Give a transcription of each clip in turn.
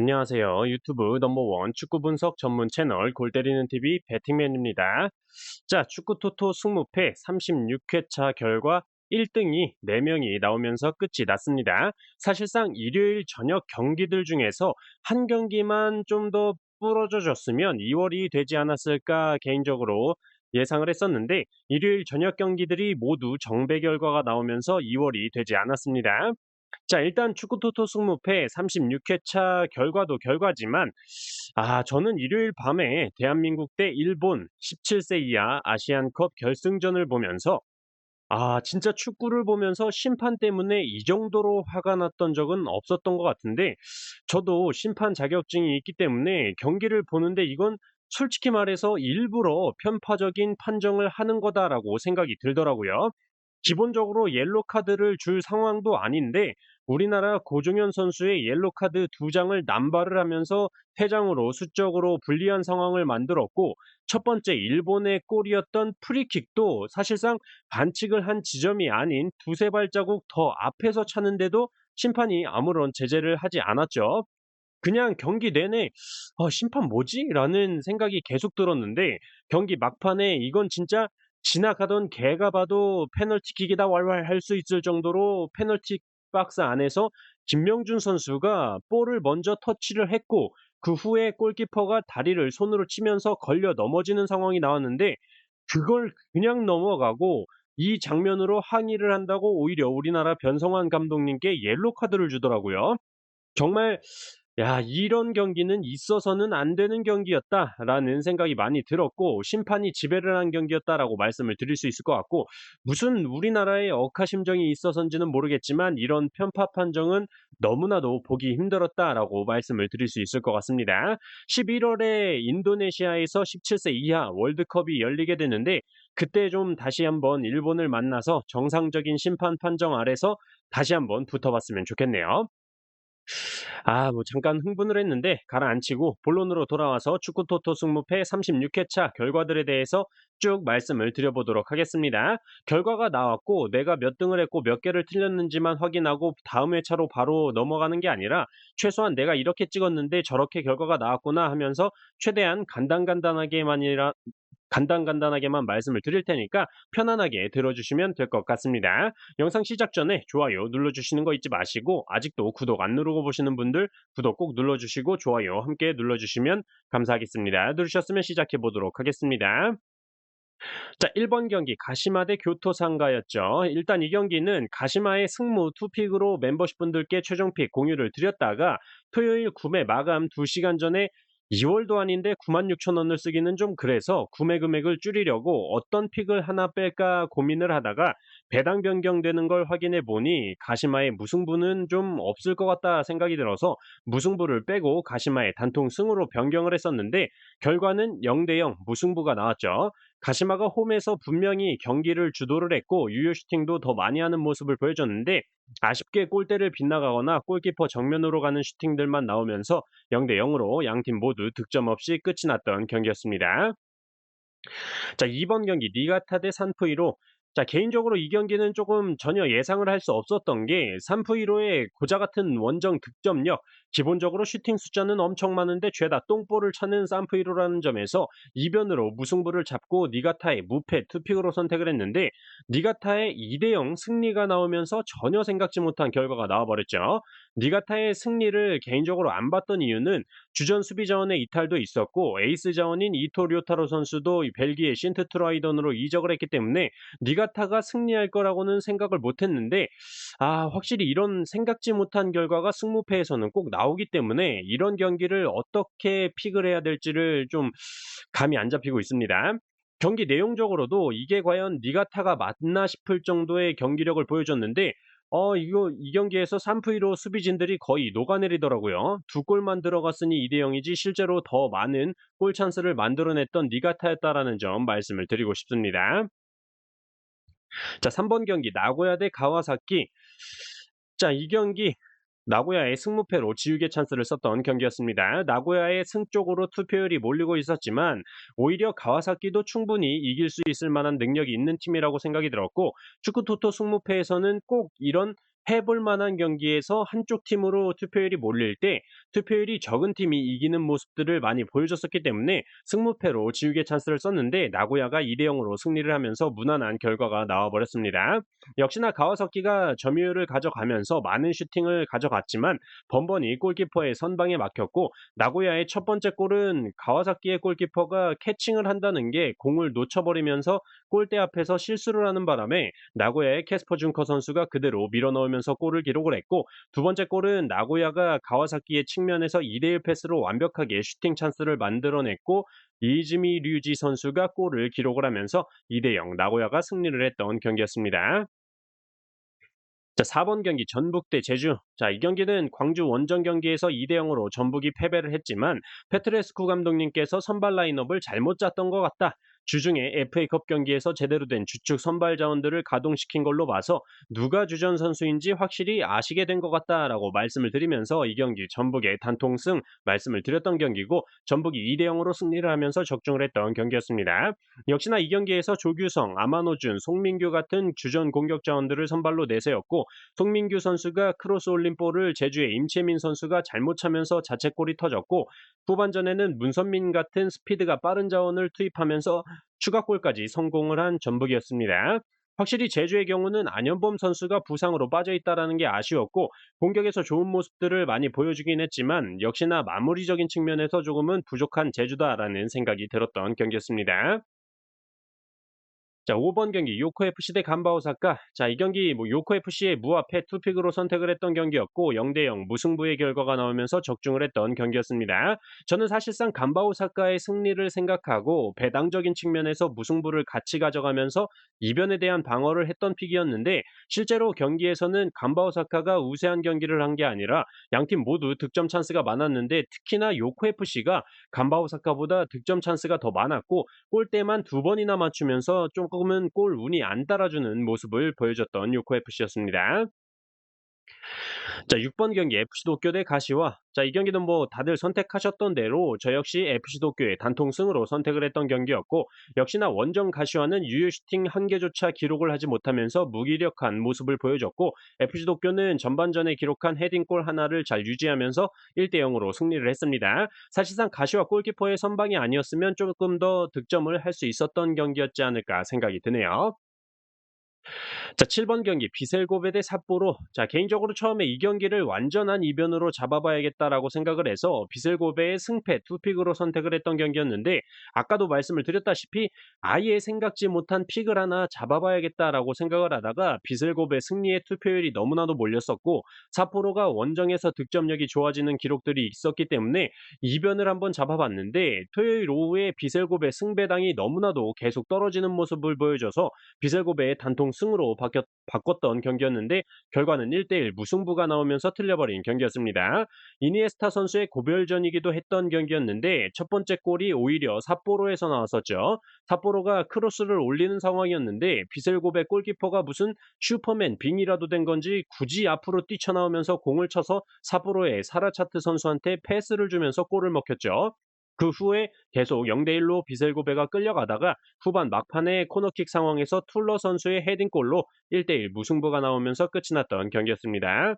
안녕하세요. 유튜브 넘버원 축구 분석 전문 채널 골 때리는 TV 배팅맨입니다. 자, 축구 토토 승무패 36회차 결과 1등이 4명이 나오면서 끝이 났습니다. 사실상 일요일 저녁 경기들 중에서 한 경기만 좀 더 부러져 줬으면 2월이 되지 않았을까 개인적으로 예상을 했었는데 일요일 저녁 경기들이 모두 정배 결과가 나오면서 2월이 되지 않았습니다. 자, 일단 축구 토토 승무패 36회차 결과도 결과지만 저는 일요일 밤에 대한민국 대 일본 17세 이하 아시안컵 결승전을 보면서 진짜 축구를 보면서 심판 때문에 이 정도로 화가 났던 적은 없었던 것 같은데, 저도 심판 자격증이 있기 때문에 경기를 보는데 이건 솔직히 말해서 일부러 편파적인 판정을 하는 거다라고 생각이 들더라고요. 기본적으로 옐로 카드를 줄 상황도 아닌데 우리나라 고종현 선수의 옐로 카드 2장을 남발을 하면서 퇴장으로 수적으로 불리한 상황을 만들었고, 첫 번째 일본의 골이었던 프리킥도 사실상 반칙을 한 지점이 아닌 두세 발자국 더 앞에서 차는데도 심판이 아무런 제재를 하지 않았죠. 그냥 경기 내내 '심판 뭐지?' 라는 생각이 계속 들었는데, 경기 막판에 이건 진짜 지나가던 개가 봐도 페널티킥이다 왈왈 할 수 있을 정도로 페널티 박스 안에서 김명준 선수가 볼을 먼저 터치를 했고, 그 후에 골키퍼가 다리를 손으로 치면서 걸려 넘어지는 상황이 나왔는데, 그걸 그냥 넘어가고 이 장면으로 항의를 한다고 오히려 우리나라 변성환 감독님께 옐로 카드를 주더라고요. 정말 '야, 이런 경기는 있어서는 안 되는 경기였다.'라는 생각이 많이 들었고, '심판이 지배를 한 경기였다.'라고 말씀을 드릴 수 있을 것 같고, 무슨 우리나라의 억하심정이 있어서인지는 모르겠지만 이런 편파 판정은 너무나도 보기 힘들었다라고 말씀을 드릴 수 있을 것 같습니다. 11월에 인도네시아에서 17세 이하 월드컵이 열리게 되는데, 그때 좀 다시 한번 일본을 만나서 정상적인 심판 판정 아래서 다시 한번 붙어봤으면 좋겠네요. 뭐 잠깐 흥분을 했는데 가라앉히고 본론으로 돌아와서 축구 토토 승무패 36회차 결과들에 대해서 쭉 말씀을 드려보도록 하겠습니다. 결과가 나왔고 내가 몇 등을 했고 몇 개를 틀렸는지만 확인하고 다음 회차로 바로 넘어가는 게 아니라, 최소한 내가 이렇게 찍었는데 저렇게 결과가 나왔구나 하면서 최대한 간단간단하게만 말씀을 드릴 테니까 편안하게 들어주시면 될 것 같습니다. 영상 시작 전에 좋아요 눌러주시는 거 잊지 마시고, 아직도 구독 안 누르고 보시는 분들 구독 꼭 눌러주시고 좋아요 함께 눌러주시면 감사하겠습니다. 누르셨으면 시작해 보도록 하겠습니다. 자, 1번 경기 가시마 대 교토상가였죠. 일단 이 경기는 가시마의 승무 투픽으로 멤버십 분들께 최종 픽 공유를 드렸다가, 토요일 구매 마감 2시간 전에 2월도 아닌데 96,000원을 쓰기는 좀 그래서 구매 금액을 줄이려고 어떤 픽을 하나 뺄까 고민을 하다가 배당 변경되는 걸 확인해 보니 가시마의 무승부는 좀 없을 것 같다 생각이 들어서 무승부를 빼고 가시마의 단통 승으로 변경을 했었는데, 결과는 0대0 무승부가 나왔죠. 가시마가 홈에서 분명히 경기를 주도를 했고 유효 슈팅도 더 많이 하는 모습을 보여줬는데, 아쉽게 골대를 빗나가거나 골키퍼 정면으로 가는 슈팅들만 나오면서 0대0으로 양팀 모두 득점 없이 끝이 났던 경기였습니다. 자, 2번 경기 니가타 대 산프이로. 자, 개인적으로 이 경기는 조금 전혀 예상을 할 수 없었던 게, 산프이로의 고자 같은 원정 득점력, 기본적으로 슈팅 숫자는 엄청 많은데 죄다 똥볼을 차는 산프이로라는 점에서 이변으로 무승부를 잡고 니가타의 무패 투픽으로 선택을 했는데, 니가타의 2대0 승리가 나오면서 전혀 생각지 못한 결과가 나와버렸죠. 니가타의 승리를 개인적으로 안 봤던 이유는 주전 수비 자원의 이탈도 있었고 에이스 자원인 이토 료타로 선수도 이 벨기에 신트트라이던으로 이적을 했기 때문에 니가타가 승리할 거라고는 생각을 못했는데, 확실히 이런 생각지 못한 결과가 승무패에서는 꼭 나오기 때문에 이런 경기를 어떻게 픽을 해야 될지를 좀 감이 안 잡히고 있습니다. 경기 내용적으로도 이게 과연 니가타가 맞나 싶을 정도의 경기력을 보여줬는데, 이 경기에서 3프1로 수비진들이 거의 녹아내리더라고요. 두 골만 들어갔으니 2대0이지 실제로 더 많은 골 찬스를 만들어냈던 니가타였다라는 점 말씀을 드리고 싶습니다. 자, 3번 경기 나고야 대 가와사키. 자, 이 경기 나고야의 승무패로 지우개 찬스를 썼던 경기였습니다. 나고야의 승 쪽으로 투표율이 몰리고 있었지만 오히려 가와사키도 충분히 이길 수 있을 만한 능력이 있는 팀이라고 생각이 들었고, 축구 토토 승무패에서는 꼭 이런 해볼 만한 경기에서 한쪽 팀으로 투표율이 몰릴 때 투표율이 적은 팀이 이기는 모습들을 많이 보여줬었기 때문에 승무패로 지우개 찬스를 썼는데 나고야가 2대 0으로 승리를 하면서 무난한 결과가 나와버렸습니다. 역시나 가와사키가 점유율을 가져가면서 많은 슈팅을 가져갔지만 번번이 골키퍼의 선방에 막혔고 나고야의 첫 번째 골은 가와사키의 골키퍼가 캐칭을 한다는 게 공을 놓쳐버리면서 골대 앞에서 실수를 하는 바람에 나고야의 캐스퍼 준커 선수가 그대로 밀어넣으면서 골을 기록을 했고 두 번째 골은 나고야가 가와사키의 측면에서 2대1 패스로 완벽하게 슈팅 찬스를 만들어냈고 이즈미 류지 선수가 골을 기록을 하면서 2대 0 나고야가 승리를 했던 경기였습니다. 자, 4번 경기 전북 대 제주. 자, 이 경기는 광주 원정 경기에서 2대 0으로 전북이 패배를 했지만 페트레스쿠 감독님께서 선발 라인업을 잘못 짰던 것 같다. 주중에 FA컵 경기에서 제대로 된 주축 선발 자원들을 가동시킨 걸로 봐서 누가 주전 선수인지 확실히 아시게 된 것 같다라고 말씀을 드리면서 이 경기 전북의 단통승 말씀을 드렸던 경기고 전북이 2대 0으로 승리를 하면서 적중을 했던 경기였습니다. 역시나 이 경기에서 조규성, 아마노준, 송민규 같은 주전 공격 자원들을 선발로 내세웠고 송민규 선수가 크로스 올린 볼을 제주의 임채민 선수가 잘못 차면서 자책골이 터졌고 후반전에는 문선민 같은 스피드가 빠른 자원을 투입하면서 추가골까지 성공을 한 전북이었습니다. 확실히 제주의 경우는 안현범 선수가 부상으로 빠져있다는 게 아쉬웠고 공격에서 좋은 모습들을 많이 보여주긴 했지만 역시나 마무리적인 측면에서 조금은 부족한 제주다라는 생각이 들었던 경기였습니다. 자, 5번 경기 요코FC 대 간바오사카. 자, 이 경기 요코FC의 무합패 투픽으로 선택을 했던 경기였고 0대 0 무승부의 결과가 나오면서 적중을 했던 경기였습니다. 저는 사실상 간바오사카의 승리를 생각하고 배당적인 측면에서 무승부를 같이 가져가면서 이변에 대한 방어를 했던 픽이었는데 실제로 경기에서는 간바오사카가 우세한 경기를 한 게 아니라 양팀 모두 득점 찬스가 많았는데 특히나 요코FC가 간바오사카보다 득점 찬스가 더 많았고 골대만 두 번이나 맞추면서 조금은 골 운이 안 따라주는 모습을 보여줬던 요코FC였습니다. 자, 6번 경기 FC 도쿄 대 가시와. 자, 이 경기는 다들 선택하셨던 대로 저 역시 FC 도쿄의 단통승으로 선택을 했던 경기였고 역시나 원정 가시와는 유효 슈팅 한 개조차 기록을 하지 못하면서 무기력한 모습을 보여줬고 FC 도쿄는 전반전에 기록한 헤딩골 하나를 잘 유지하면서 1대 0으로 승리를 했습니다. 사실상 가시와 골키퍼의 선방이 아니었으면 조금 더 득점을 할 수 있었던 경기였지 않을까 생각이 드네요. 자, 7번 경기 비셀고베 대 삿포로. 자, 개인적으로 처음에 이 경기를 완전한 이변으로 잡아봐야겠다라고 생각을 해서 비셀고베의 승패 투픽으로 선택을 했던 경기였는데 아까도 말씀을 드렸다시피 아예 생각지 못한 픽을 하나 잡아봐야겠다라고 생각을 하다가 비셀고베 승리의 투표율이 너무나도 몰렸었고 삿포로가 원정에서 득점력이 좋아지는 기록들이 있었기 때문에 이변을 한번 잡아봤는데 토요일 오후에 비셀고베 승배당이 너무나도 계속 떨어지는 모습을 보여줘서 비셀고베의 단통 승으로 바꿨던 경기였는데 결과는 1대1 무승부가 나오면서 틀려버린 경기였습니다. 이니에스타 선수의 고별전이기도 했던 경기였는데 첫 번째 골이 오히려 삿포로에서 나왔었죠. 삿포로가 크로스를 올리는 상황이었는데 비셀고베 골키퍼가 무슨 슈퍼맨 빙이라도 된 건지 굳이 앞으로 뛰쳐나오면서 공을 쳐서 삿포로의 사라차트 선수한테 패스를 주면서 골을 먹혔죠. 그 후에 계속 0대 1로 비셀고베가 끌려가다가 후반 막판에 코너킥 상황에서 툴러 선수의 헤딩골로 1대 1 무승부가 나오면서 끝이 났던 경기였습니다.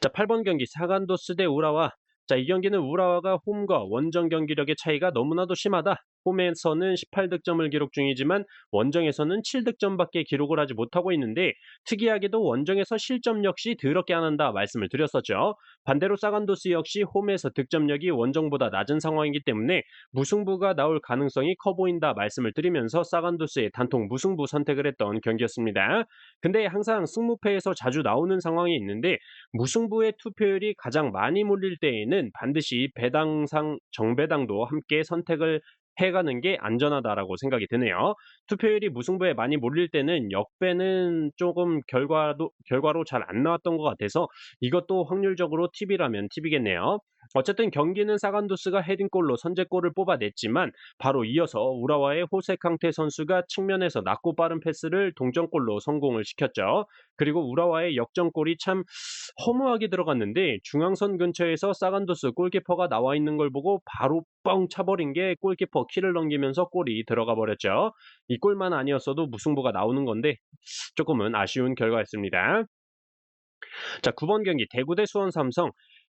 자, 8번 경기 사간도스 대 우라와. 자, 이 경기는 우라와가 홈과 원정 경기력의 차이가 너무나도 심하다. 홈에서는 18득점을 기록 중이지만 원정에서는 7득점밖에 기록을 하지 못하고 있는데 특이하게도 원정에서 실점 역시 더럽게 안 한다 말씀을 드렸었죠. 반대로 사간도스 역시 홈에서 득점력이 원정보다 낮은 상황이기 때문에 무승부가 나올 가능성이 커 보인다 말씀을 드리면서 사간도스의 단통 무승부 선택을 했던 경기였습니다. 근데 항상 승무패에서 자주 나오는 상황이 있는데 무승부의 투표율이 가장 많이 몰릴 때에는 반드시 배당상 정배당도 함께 선택을 해가는 게 안전하다라고 생각이 드네요. 투표율이 무승부에 많이 몰릴 때는 역배는 조금 결과로 잘 안 나왔던 것 같아서 이것도 확률적으로 팁이라면 팁이겠네요. 어쨌든 경기는 사간도스가 헤딩골로 선제골을 뽑아냈지만 바로 이어서 우라와의 호세 캉테 선수가 측면에서 낮고 빠른 패스를 동점골로 성공을 시켰죠. 그리고 우라와의 역전골이 참 허무하게 들어갔는데 중앙선 근처에서 사간도스 골키퍼가 나와 있는 걸 보고 바로 뻥 차버린 게 골키퍼 키를 넘기면서 골이 들어가 버렸죠. 이 골만 아니었어도 무승부가 나오는 건데 조금은 아쉬운 결과였습니다. 자, 9번 경기 대구 대 수원 삼성.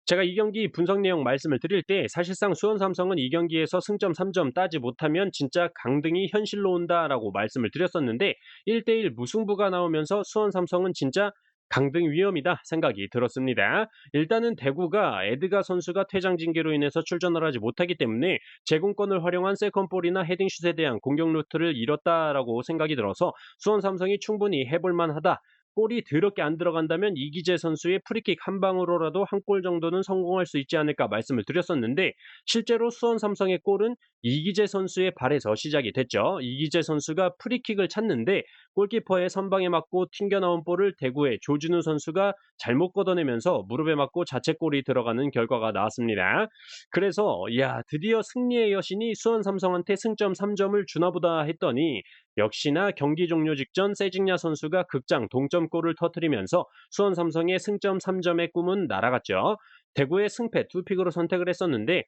제가 이 경기 분석 내용 말씀을 드릴 때 사실상 수원 삼성은 이 경기에서 승점 3점 따지 못하면 진짜 강등이 현실로 온다라고 말씀을 드렸었는데 1대1 무승부가 나오면서 수원 삼성은 진짜 강등 위험이다 생각이 들었습니다. 일단은 대구가 에드가 선수가 퇴장 징계로 인해서 출전을 하지 못하기 때문에 제공권을 활용한 세컨볼이나 헤딩슛에 대한 공격 루트를 잃었다라고 생각이 들어서 수원 삼성이 충분히 해볼 만하다. 골이 더럽게 안 들어간다면 이기재 선수의 프리킥 한 방으로라도 한 골 정도는 성공할 수 있지 않을까 말씀을 드렸었는데 실제로 수원 삼성의 골은 이기재 선수의 발에서 시작이 됐죠. 이기재 선수가 프리킥을 찾는데 골키퍼의 선방에 맞고 튕겨나온 볼을 대구의 조준우 선수가 잘못 걷어내면서 무릎에 맞고 자책골이 들어가는 결과가 나왔습니다. 그래서 야, 드디어 승리의 여신이 수원 삼성한테 승점 3점을 주나보다 했더니 역시나 경기 종료 직전 세징야 선수가 극장 동점골을 터뜨리면서 수원 삼성의 승점 3점의 꿈은 날아갔죠. 대구의 승패 두 픽으로 선택을 했었는데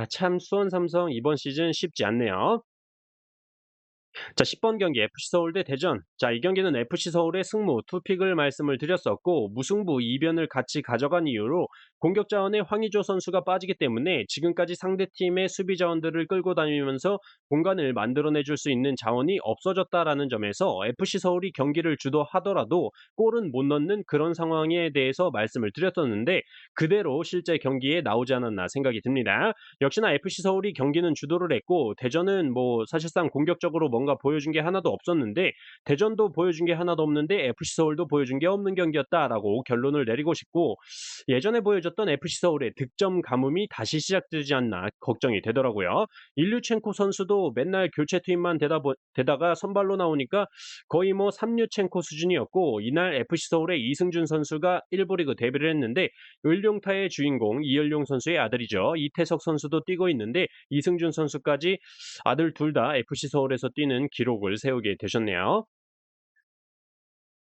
참 수원 삼성 이번 시즌 쉽지 않네요. 자, 10번 경기 FC 서울 대 대전. 자, 이 경기는 FC 서울의 승무 투픽을 말씀을 드렸었고 무승부 이변을 같이 가져간 이유로 공격 자원에 황의조 선수가 빠지기 때문에 지금까지 상대팀의 수비 자원들을 끌고 다니면서 공간을 만들어내 줄 수 있는 자원이 없어졌다라는 점에서 FC 서울이 경기를 주도하더라도 골은 못 넣는 그런 상황에 대해서 말씀을 드렸었는데 그대로 실제 경기에 나오지 않았나 생각이 듭니다. 역시나 FC 서울이 경기는 주도를 했고 대전은 뭐 사실상 공격적으로 뭔가 보여준 게 하나도 없었는데 대전도 보여준 게 하나도 없는데 FC 서울도 보여준 게 없는 경기였다라고 결론을 내리고 싶고 예전에 보여줬던 FC 서울의 득점 가뭄이 다시 시작되지 않나 걱정이 되더라고요. 일류첸코 선수도 맨날 교체 투입만 되다가 선발로 나오니까 거의 뭐 삼류첸코 수준이었고 이날 FC 서울의 이승준 선수가 1부 리그 데뷔를 했는데 을룡타의 주인공 이열용 선수의 아들이죠. 이태석 선수도 뛰고 있는데 이승준 선수까지 아들 둘 다 FC 서울에서 뛰는 기록을 세우게 되셨네요.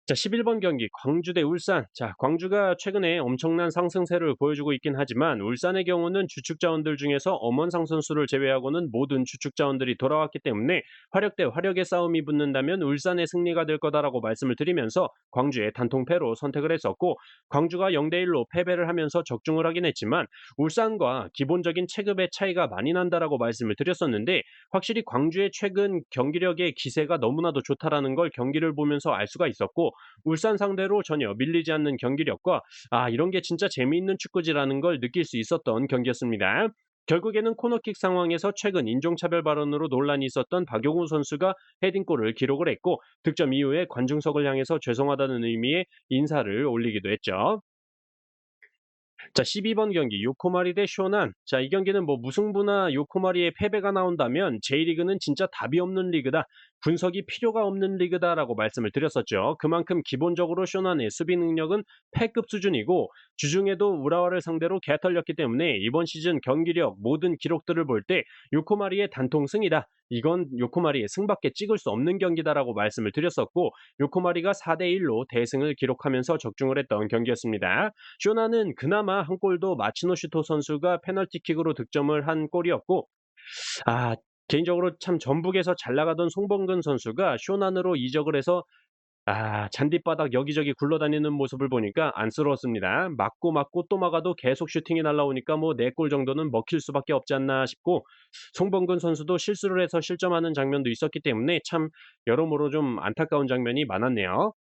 자, 11번 경기 광주 대 울산. 자, 광주가 최근에 엄청난 상승세를 보여주고 있긴 하지만 울산의 경우는 주축 자원들 중에서 엄원상 선수를 제외하고는 모든 주축 자원들이 돌아왔기 때문에 화력 대 화력의 싸움이 붙는다면 울산의 승리가 될 거다라고 말씀을 드리면서 광주의 단통패로 선택을 했었고 광주가 0대1로 패배를 하면서 적중을 하긴 했지만 울산과 기본적인 체급의 차이가 많이 난다라고 말씀을 드렸었는데 확실히 광주의 최근 경기력의 기세가 너무나도 좋다라는 걸 경기를 보면서 알 수가 있었고 울산 상대로 전혀 밀리지 않는 경기력과 이런 게 진짜 재미있는 축구지라는 걸 느낄 수 있었던 경기였습니다. 결국에는 코너킥 상황에서 최근 인종차별 발언으로 논란이 있었던 박용우 선수가 헤딩골을 기록을 했고 득점 이후에 관중석을 향해서 죄송하다는 의미의 인사를 올리기도 했죠. 자, 12번 경기 요코마리 대 쇼난. 자, 이 경기는 뭐 무승부나 요코마리의 패배가 나온다면 J리그는 진짜 답이 없는 리그다. 분석이 필요가 없는 리그다라고 말씀을 드렸었죠. 그만큼 기본적으로 쇼난의 수비 능력은 패급 수준이고 주중에도 우라와를 상대로 개털렸기 때문에 이번 시즌 경기력 모든 기록들을 볼 때 요코마리의 단통승이다. 이건 요코마리의 승밖에 찍을 수 없는 경기다라고 말씀을 드렸었고 요코마리가 4대1로 대승을 기록하면서 적중을 했던 경기였습니다. 쇼나는 그나마 한 골도 마치노슈토 선수가 페널티킥으로 득점을 한 골이었고 아 개인적으로 참 전북에서 잘 나가던 송범근 선수가 쇼난으로 이적을 해서 잔디바닥 여기저기 굴러다니는 모습을 보니까 안쓰러웠습니다. 맞고 또 막아도 계속 슈팅이 날라오니까 뭐 4골 정도는 먹힐 수밖에 없지 않나 싶고 송범근 선수도 실수를 해서 실점하는 장면도 있었기 때문에 참 여러모로 좀 안타까운 장면이 많았네요.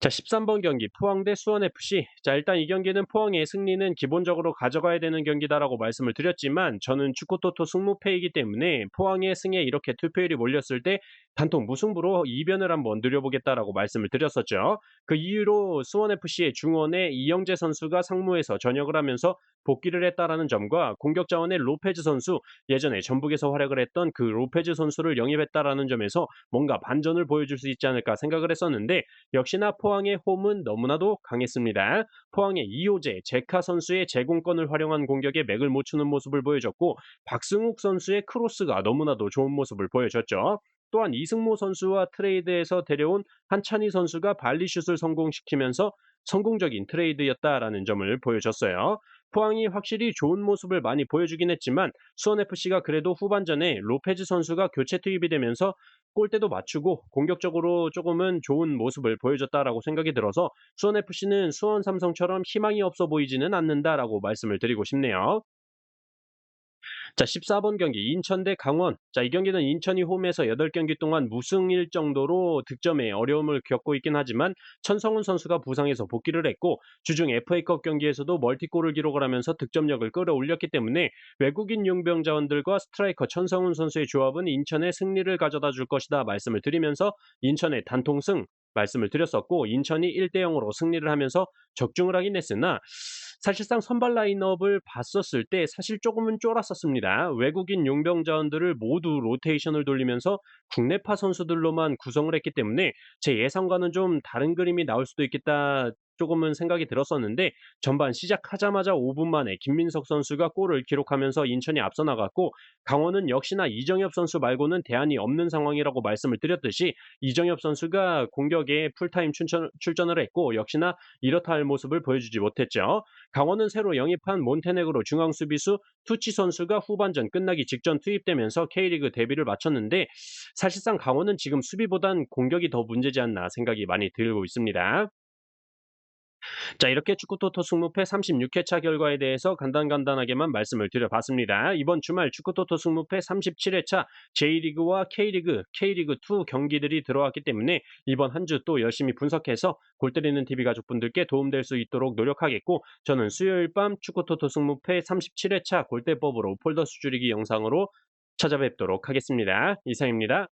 자, 13번 경기 포항 대 수원FC. 자, 일단 이 경기는 포항의 승리는 기본적으로 가져가야 되는 경기다라고 말씀을 드렸지만 저는 축구토토 승무패이기 때문에 포항의 승에 이렇게 투표율이 몰렸을 때 단통 무승부로 이변을 한번 누려보겠다라고 말씀을 드렸었죠. 그 이유로 수원FC의 중원에 이영재 선수가 상무에서 전역을 하면서 복귀를 했다라는 점과 공격 자원의 로페즈 선수 예전에 전북에서 활약을 했던 그 로페즈 선수를 영입했다라는 점에서 뭔가 반전을 보여줄 수 있지 않을까 생각을 했었는데 역시나 포항의 홈은 너무나도 강했습니다. 포항의 이호재, 제카 선수의 제공권을 활용한 공격에 맥을 못 추는 모습을 보여줬고 박승욱 선수의 크로스가 너무나도 좋은 모습을 보여줬죠. 또한 이승모 선수와 트레이드에서 데려온 한찬희 선수가 발리슛을 성공시키면서 성공적인 트레이드였다라는 점을 보여줬어요. 포항이 확실히 좋은 모습을 많이 보여주긴 했지만 수원FC가 그래도 후반전에 로페즈 선수가 교체 투입이 되면서 골대도 맞추고 공격적으로 조금은 좋은 모습을 보여줬다라고 생각이 들어서 수원FC는 수원 삼성처럼 희망이 없어 보이지는 않는다라고 말씀을 드리고 싶네요. 자, 14번 경기 인천 대 강원. 자, 이 경기는 인천이 홈에서 8경기 동안 무승일 정도로 득점에 어려움을 겪고 있긴 하지만 천성훈 선수가 부상해서 복귀를 했고 주중 FA컵 경기에서도 멀티골을 기록을 하면서 득점력을 끌어올렸기 때문에 외국인 용병 자원들과 스트라이커 천성훈 선수의 조합은 인천의 승리를 가져다 줄 것이다 말씀을 드리면서 인천의 단통승 말씀을 드렸었고 인천이 1대 0으로 승리를 하면서 적중을 하긴 했으나 사실상 선발 라인업을 봤었을 때 사실 조금은 쫄았었습니다. 외국인 용병 자원들을 모두 로테이션을 돌리면서 국내파 선수들로만 구성을 했기 때문에 제 예상과는 좀 다른 그림이 나올 수도 있겠다 조금은 생각이 들었었는데 전반 시작하자마자 5분 만에 김민석 선수가 골을 기록하면서 인천이 앞서 나갔고 강원은 역시나 이정엽 선수 말고는 대안이 없는 상황이라고 말씀을 드렸듯이 이정엽 선수가 공격에 풀타임 출전을 했고 역시나 이렇다 할 모습을 보여주지 못했죠. 강원은 새로 영입한 몬테네그로 중앙 수비수 투치 선수가 후반전 끝나기 직전 투입되면서 K리그 데뷔를 마쳤는데 사실상 강원은 지금 수비보단 공격이 더 문제지 않나 생각이 많이 들고 있습니다. 자, 이렇게 축구토토 승무패 36회차 결과에 대해서 간단하게만 말씀을 드려봤습니다. 이번 주말 축구토토 승무패 37회차 J리그와 K리그2 경기들이 들어왔기 때문에 이번 한 주 또 열심히 분석해서 골 때리는 TV 가족분들께 도움될 수 있도록 노력하겠고 저는 수요일 밤 축구토토 승무패 37회차 골대법으로 폴더 수줄이기 영상으로 찾아뵙도록 하겠습니다. 이상입니다.